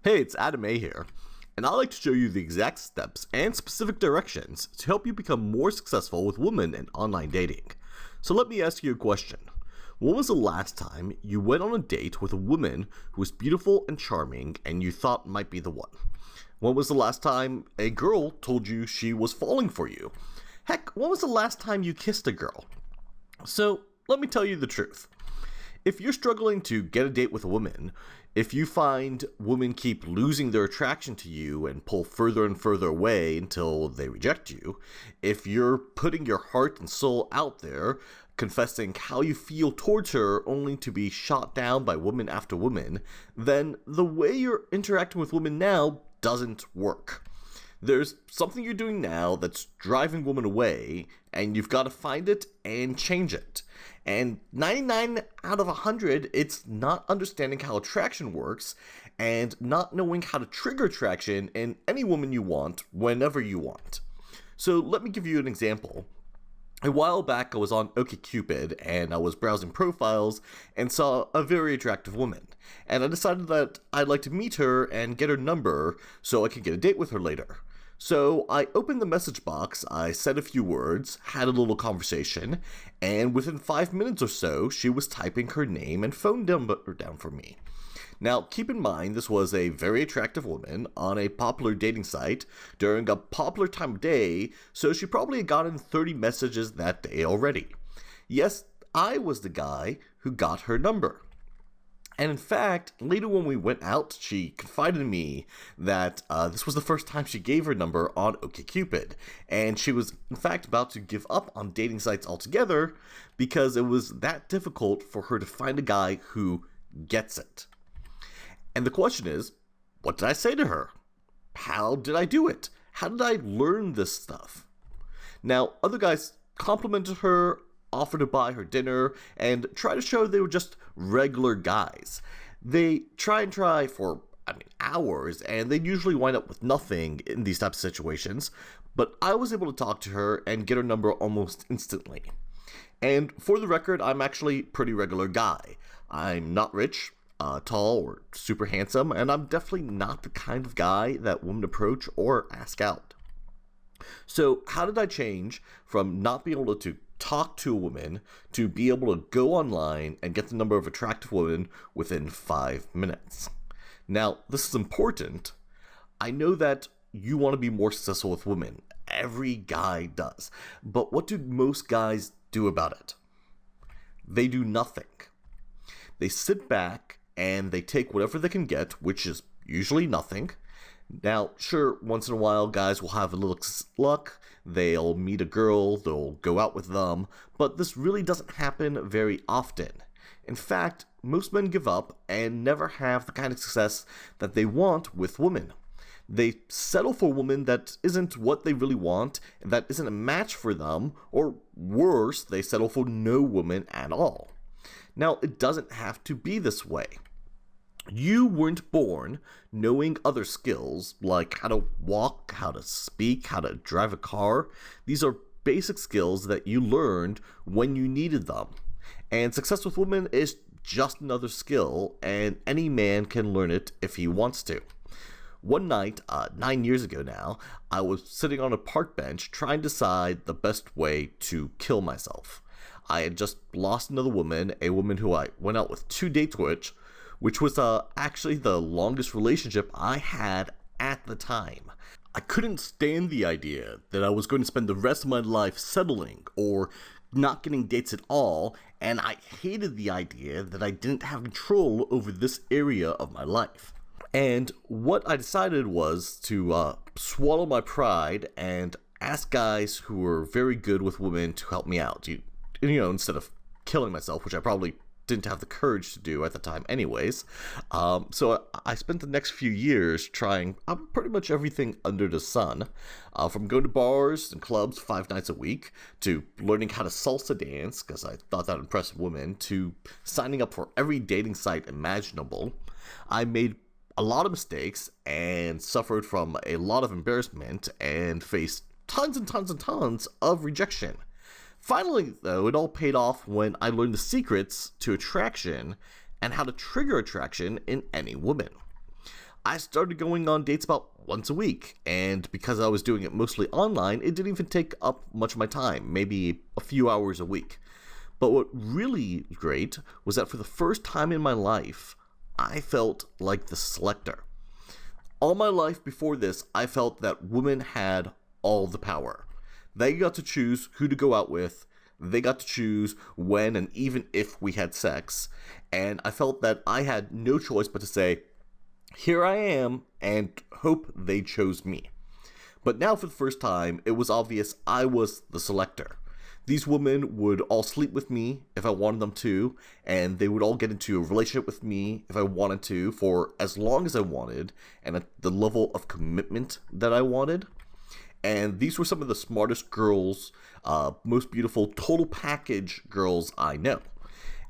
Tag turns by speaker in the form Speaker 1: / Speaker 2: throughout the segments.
Speaker 1: Hey, it's Adam A here, and I'd like to show you the exact steps and specific directions to help you become more successful with women in online dating. So let me ask you a question. When was the last time you went on a date with a woman who was beautiful and charming and you thought might be the one? When was the last time a girl told you she was falling for you? Heck, when was the last time you kissed a girl? So let me tell you the truth. If you're struggling to get a date with a woman, if you find women keep losing their attraction to you and pull further and further away until they reject you, if you're putting your heart and soul out there, confessing how you feel towards her only to be shot down by woman after woman, then the way you're interacting with women now doesn't work. There's something you're doing now that's driving women away, and you've got to find it and change it. And 99 out of 100, it's not understanding how attraction works and not knowing how to trigger attraction in any woman you want, whenever you want. So let me give you an example. A while back, I was on OkCupid and I was browsing profiles and saw a very attractive woman. And I decided that I'd like to meet her and get her number so I could get a date with her later. So I opened the message box, I said a few words, had a little conversation, and within 5 minutes or so, she was typing her name and phone number down for me. Now, keep in mind, this was a very attractive woman on a popular dating site during a popular time of day, so she probably had gotten 30 messages that day already. Yes, I was the guy who got her number. And in fact, later when we went out, she confided in me that this was the first time she gave her number on OkCupid. And she was, in fact, about to give up on dating sites altogether because it was that difficult for her to find a guy who gets it. And the question is, what did I say to her? How did I do it? How did I learn this stuff? Now, other guys complimented her, offered to buy her dinner, and try to show they were just regular guys. They try for hours, and they usually wind up with nothing in these types of situations, but I was able to talk to her and get her number almost instantly. And for the record, I'm actually a pretty regular guy. I'm not rich, tall, or super handsome, and I'm definitely not the kind of guy that women approach or ask out. So how did I change from not being able to talk to a woman to be able to go online and get the number of attractive women within 5 minutes? Now, this is important. I know that you want to be more successful with women. Every guy does. But what do most guys do about it? They do nothing. They sit back and they take whatever they can get, which is usually nothing. Now, sure, once in a while, guys will have a little luck. They'll meet a girl, they'll go out with them, but this really doesn't happen very often. In fact, most men give up and never have the kind of success that they want with women. They settle for a woman that isn't what they really want, that isn't a match for them, or worse, they settle for no woman at all. Now, it doesn't have to be this way. You weren't born knowing other skills like how to walk, how to speak, how to drive a car. These are basic skills that you learned when you needed them. And success with women is just another skill, and any man can learn it if he wants to. One night, 9 years ago now, I was sitting on a park bench trying to decide the best way to kill myself. I had just lost another woman, a woman who I went out with 2 dates with, which was actually the longest relationship I had at the time. I couldn't stand the idea that I was going to spend the rest of my life settling or not getting dates at all, and I hated the idea that I didn't have control over this area of my life. And what I decided was to swallow my pride and ask guys who were very good with women to help me out, instead of killing myself, which I probably didn't have the courage to do at the time anyways. So I spent the next few years trying pretty much everything under the sun, from going to bars and clubs 5 nights a week, to learning how to salsa dance, because I thought that impressed women, to signing up for every dating site imaginable. I made a lot of mistakes and suffered from a lot of embarrassment and faced tons and tons and tons of rejection. Finally, though, it all paid off when I learned the secrets to attraction and how to trigger attraction in any woman. I started going on dates about once a week, and because I was doing it mostly online, it didn't even take up much of my time, maybe a few hours a week. But what really great was that for the first time in my life, I felt like the selector. All my life before this, I felt that women had all the power. They got to choose who to go out with, they got to choose when and even if we had sex, and I felt that I had no choice but to say, here I am, and hope they chose me. But now for the first time, it was obvious I was the selector. These women would all sleep with me if I wanted them to, and they would all get into a relationship with me if I wanted to for as long as I wanted, and at the level of commitment that I wanted. And these were some of the smartest girls, most beautiful, total package girls I know.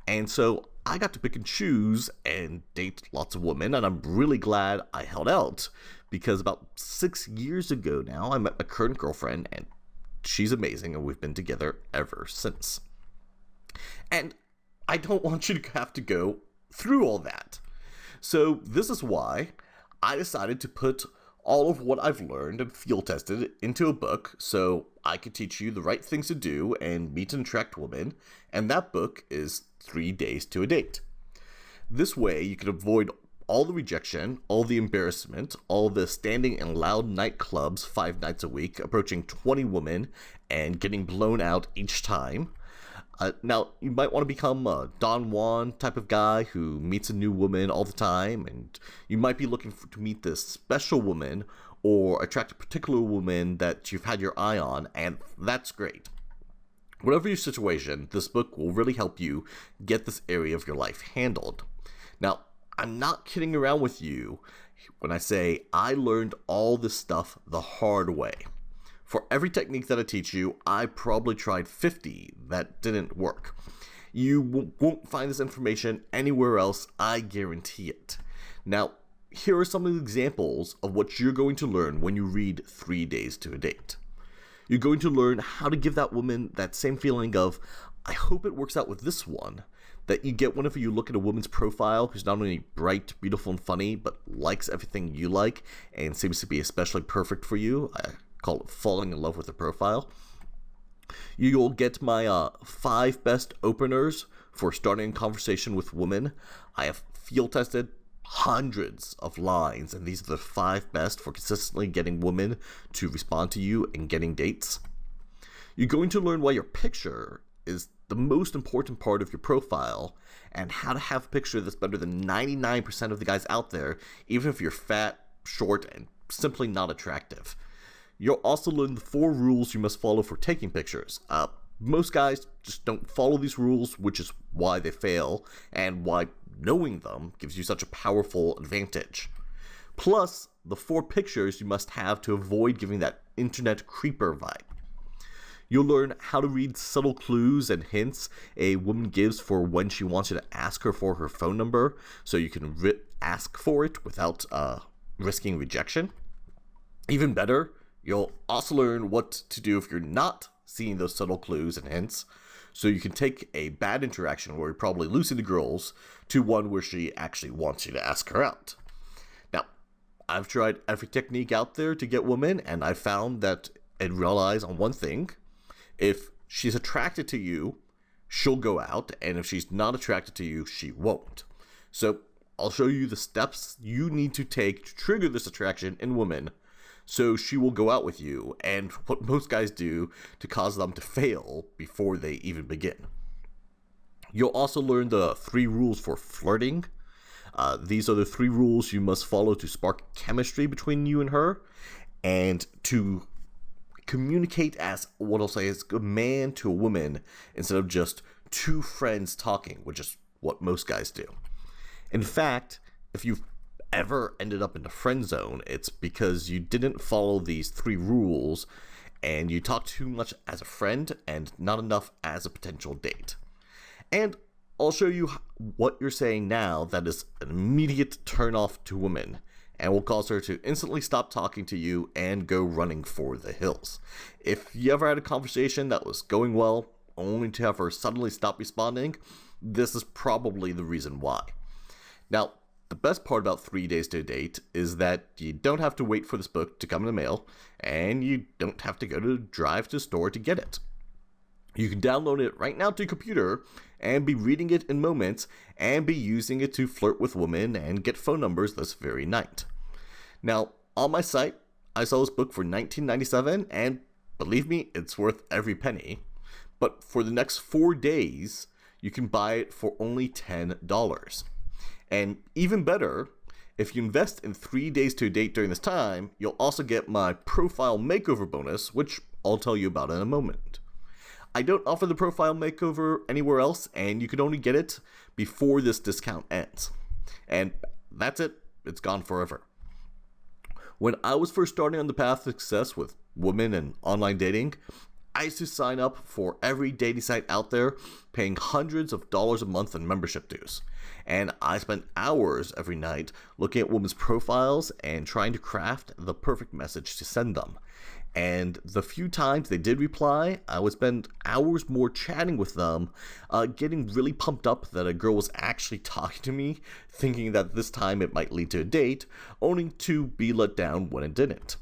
Speaker 1: And so I got to pick and choose and date lots of women, and I'm really glad I held out, because about 6 years ago now, I met my current girlfriend, and she's amazing, and we've been together ever since. And I don't want you to have to go through all that. So this is why I decided to put all of what I've learned and field tested into a book so I could teach you the right things to do and meet and attract women, and that book is 3 Days to a Date. This way you can avoid all the rejection, all the embarrassment, all the standing in loud nightclubs 5 nights a week, approaching 20 women, and getting blown out each time. Now, you might want to become a Don Juan type of guy who meets a new woman all the time, and you might be looking to meet this special woman or attract a particular woman that you've had your eye on, and that's great. Whatever your situation, this book will really help you get this area of your life handled. Now, I'm not kidding around with you when I say I learned all this stuff the hard way. For every technique that I teach you, I probably tried 50 that didn't work. You won't find this information anywhere else, I guarantee it. Now, here are some of the examples of what you're going to learn when you read 3 Days to a Date. You're going to learn how to give that woman that same feeling of, I hope it works out with this one, that you get whenever you look at a woman's profile who's not only bright, beautiful, and funny, but likes everything you like and seems to be especially perfect for you. I call it falling in love with the profile. You'll get my 5 best openers for starting a conversation with women. I have field tested hundreds of lines, and these are the 5 best for consistently getting women to respond to you and getting dates. You're going to learn why your picture is the most important part of your profile, and how to have a picture that's better than 99% of the guys out there, even if you're fat, short, and simply not attractive. You'll also learn the 4 rules you must follow for taking pictures. Most guys just don't follow these rules, which is why they fail, and why knowing them gives you such a powerful advantage. Plus, the 4 pictures you must have to avoid giving that internet creeper vibe. You'll learn how to read subtle clues and hints a woman gives for when she wants you to ask her for her phone number, so you can ask for it without risking rejection. Even better, you'll also learn what to do if you're not seeing those subtle clues and hints, so you can take a bad interaction where you're probably losing the girls to one where she actually wants you to ask her out. Now, I've tried every technique out there to get women, and I found that it relies on one thing. If she's attracted to you, she'll go out, and if she's not attracted to you, she won't. So I'll show you the steps you need to take to trigger this attraction in women so she will go out with you, and what most guys do to cause them to fail before they even begin. You'll also learn the 3 rules for flirting. These are the 3 rules you must follow to spark chemistry between you and her, and to communicate as what I'll say is a man to a woman instead of just 2 friends talking, which is what most guys do. In fact, if you've ever ended up in the friend zone, it's because you didn't follow these 3 rules and you talked too much as a friend and not enough as a potential date. And I'll show you what you're saying now that is an immediate turn off to women and will cause her to instantly stop talking to you and go running for the hills. If you ever had a conversation that was going well, only to have her suddenly stop responding, this is probably the reason why. Now, the best part about 3 Days to a Date is that you don't have to wait for this book to come in the mail, and you don't have to drive to the store to get it. You can download it right now to your computer and be reading it in moments and be using it to flirt with women and get phone numbers this very night. Now, on my site, I saw this book for $19.97, and believe me, it's worth every penny. But for the next 4 days, you can buy it for only $10. And even better, if you invest in 3 Days to a Date during this time, you'll also get my profile makeover bonus, which I'll tell you about in a moment. I don't offer the profile makeover anywhere else, and you can only get it before this discount ends. And that's it. It's gone forever. When I was first starting on the path to success with women and online dating, I used to sign up for every dating site out there, paying hundreds of dollars a month in membership dues. And I spent hours every night looking at women's profiles and trying to craft the perfect message to send them. And the few times they did reply, I would spend hours more chatting with them, getting really pumped up that a girl was actually talking to me, thinking that this time it might lead to a date, only to be let down when it didn't.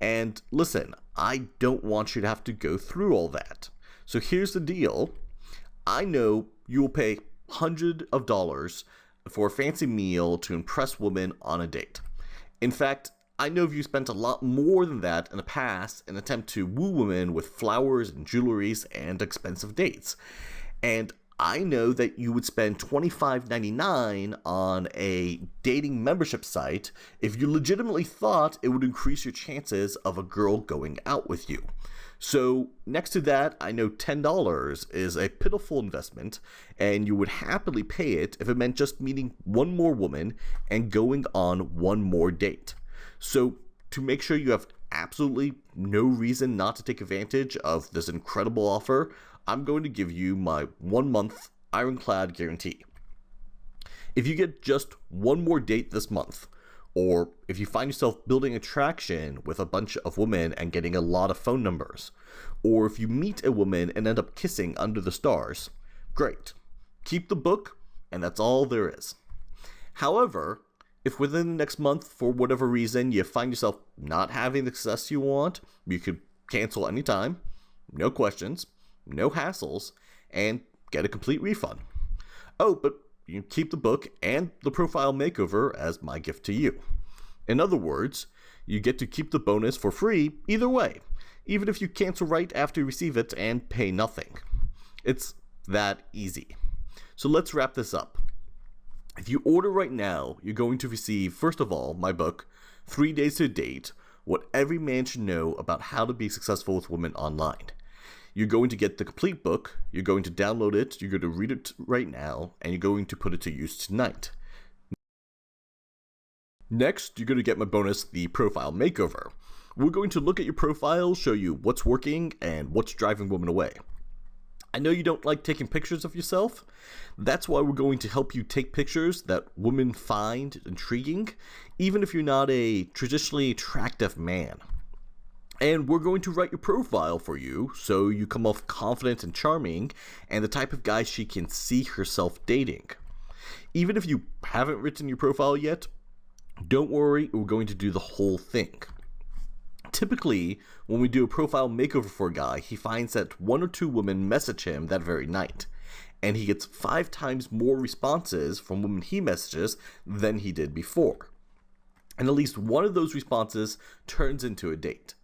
Speaker 1: And listen, I don't want you to have to go through all that. So here's the deal. I know you will pay hundreds of dollars for a fancy meal to impress women on a date. In fact, I know you spent a lot more than that in the past in an attempt to woo women with flowers and jewelries and expensive dates. And I know that you would spend $25.99 on a dating membership site if you legitimately thought it would increase your chances of a girl going out with you. So next to that, I know $10 is a pitiful investment, and you would happily pay it if it meant just meeting one more woman and going on one more date. So to make sure you have absolutely no reason not to take advantage of this incredible offer, I'm going to give you my 1-month ironclad guarantee. If you get just one more date this month, or if you find yourself building attraction with a bunch of women and getting a lot of phone numbers, or if you meet a woman and end up kissing under the stars, great. Keep the book, and that's all there is. However, if within the next month, for whatever reason, you find yourself not having the success you want, you could cancel anytime, no questions, no hassles, and get a complete refund. Oh, but you can keep the book and the profile makeover as my gift to you. In other words, you get to keep the bonus for free either way, even if you cancel right after you receive it and pay nothing. It's that easy. So let's wrap this up. If you order right now, you're going to receive, first of all, my book, 3 Days to a Date, What Every Man Should Know About How to Be Successful with Women Online. You're going to get the complete book, you're going to download it, you're going to read it right now, and you're going to put it to use tonight. Next, you're going to get my bonus, the Profile Makeover. We're going to look at your profile, show you what's working and what's driving women away. I know you don't like taking pictures of yourself. That's why we're going to help you take pictures that women find intriguing, even if you're not a traditionally attractive man. And we're going to write your profile for you so you come off confident and charming and the type of guy she can see herself dating. Even if you haven't written your profile yet, don't worry, we're going to do the whole thing. Typically, when we do a profile makeover for a guy, he finds that 1 or 2 women message him that very night, and he gets 5 times more responses from women he messages than he did before. And at least one of those responses turns into a date.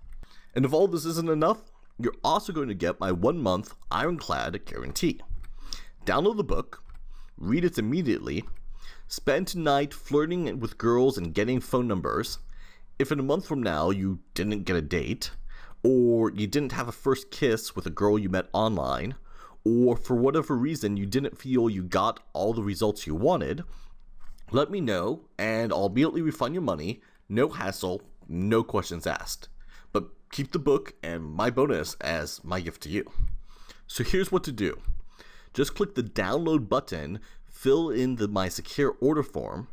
Speaker 1: And if all this isn't enough, you're also going to get my 1-month ironclad guarantee. Download the book, read it immediately, spend tonight flirting with girls and getting phone numbers. If in a month from now you didn't get a date, or you didn't have a first kiss with a girl you met online, or for whatever reason you didn't feel you got all the results you wanted, let me know and I'll immediately refund your money, no hassle, no questions asked. But keep the book and my bonus as my gift to you. So here's what to do. Just click the download button, fill in my secure order form,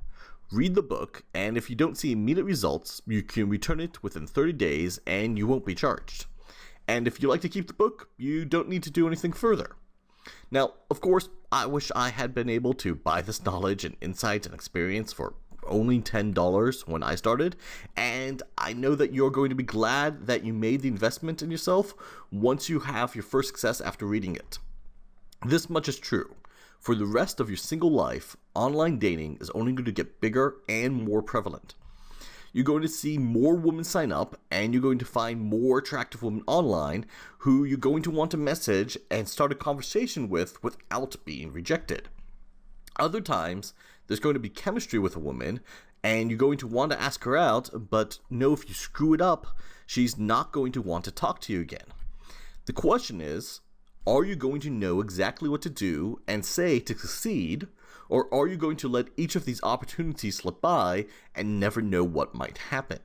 Speaker 1: read the book, and if you don't see immediate results, you can return it within 30 days and you won't be charged. And if you like to keep the book, you don't need to do anything further. Now, of course, I wish I had been able to buy this knowledge and insight and experience for only $10 when I started, and I know that you're going to be glad that you made the investment in yourself once you have your first success after reading it. This much is true. For the rest of your single life, online dating is only going to get bigger and more prevalent. You're going to see more women sign up, and you're going to find more attractive women online who you're going to want to message and start a conversation with without being rejected. Other times, there's going to be chemistry with a woman, and you're going to want to ask her out, but know if you screw it up, she's not going to want to talk to you again. The question is, are you going to know exactly what to do and say to succeed, or are you going to let each of these opportunities slip by and never know what might happen?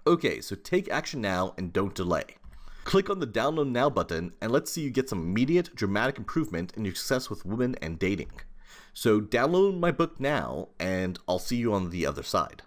Speaker 1: Okay, so take action now and don't delay. Click on the Download Now button and let's see you get some immediate, dramatic improvement in your success with women and dating. So download my book now, and I'll see you on the other side.